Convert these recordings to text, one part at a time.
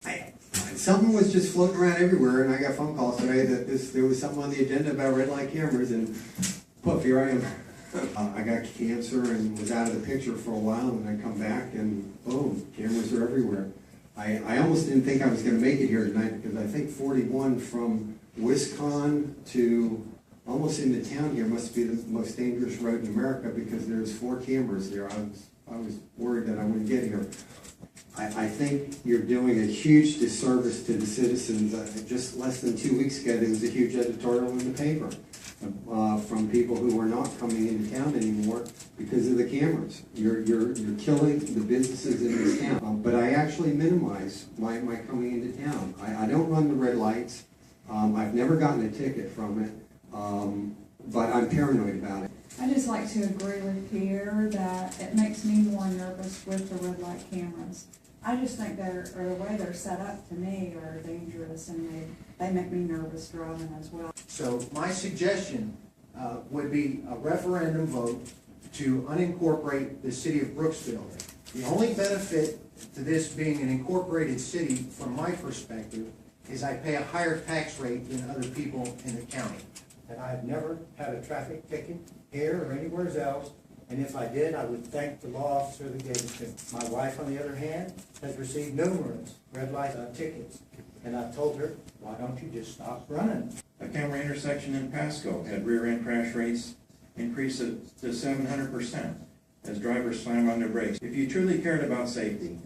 Something was just floating around everywhere, and I got phone calls today that there was something on the agenda about red light cameras, and poof, here I am. I got cancer and was out of the picture for a while, and I come back, and boom, cameras are everywhere. I almost didn't think I was going to make it here tonight, because I think 41 from Wisconsin to almost into town here must be the most dangerous road in America, because there's 4 cameras there. I was worried that I wouldn't get here. I think you're doing a huge disservice to the citizens. Just less than 2 weeks ago, there was a huge editorial in the paper from people who are not coming into town anymore because of the cameras. You're killing the businesses in this town. But I actually minimize my coming into town. I don't run the red lights. I've never gotten a ticket from it, but I'm paranoid about it. I just like to agree with Pierre that it makes me more nervous with the red light cameras. I just think the way they're set up to me are dangerous, and they make me nervous driving as well. So my suggestion would be a referendum vote to unincorporate the city of Brooksville. The only benefit to this being an incorporated city, from my perspective, is I pay a higher tax rate than other people in the county. And I have never had a traffic ticket here or anywhere else, and if I did, I would thank the law officer that gave it to me. My wife, on the other hand, has received numerous red light tickets, and I've told her, why don't you just stop running? A camera intersection in Pasco had rear-end crash rates increase to 700% as drivers slam on their brakes. If you truly cared about safety,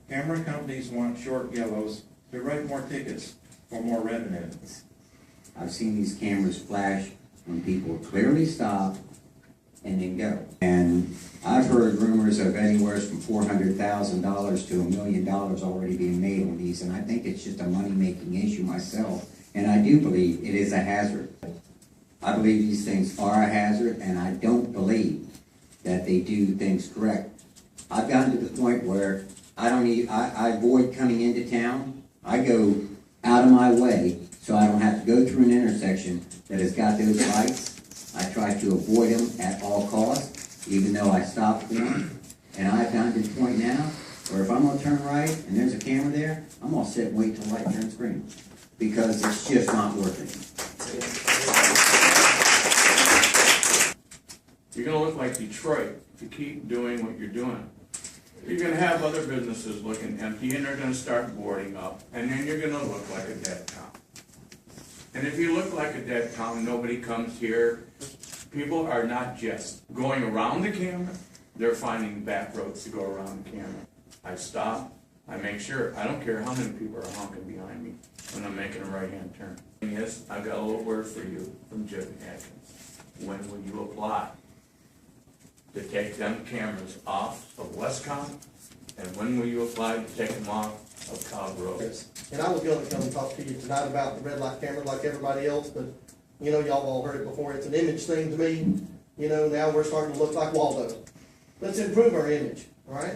camera companies want short yellows to write more tickets for more revenue. I've seen these cameras flash when people clearly stop and then go. And I've heard rumors of anywhere from $400,000 to $1 million already being made on these, and I think it's just a money-making issue myself. And I do believe it is a hazard. I believe these things are a hazard, and I don't believe that they do things correct. I've gotten to the point where I avoid coming into town. I go out of my way so I don't have to go through an intersection that has got those lights. I try to avoid them at all costs, even though I stop for them. And I've gotten to the point now where if I'm going to turn right and there's a camera there, I'm going to sit and wait till the light turns green, because it's just not worth it. You're going to look like Detroit if you keep doing what you're doing. You're going to have other businesses looking empty, and they're going to start boarding up, and then you're going to look like a dead town. And if you look like a dead town, nobody comes here. People are not just going around the camera, they're finding back roads to go around the camera. I stop, I make sure, I don't care how many people are honking behind me when I'm making a right-hand turn. Yes, I've got a little word for you from Jim Atkins. When will you apply to take them cameras off of Westcon? And when will you apply to take them off of Cobb Road? And I was going to come and talk to you tonight about the red light camera like everybody else, but, you know, y'all all heard it before. It's an image thing to me. You know, now we're starting to look like Waldo. Let's improve our image, all right?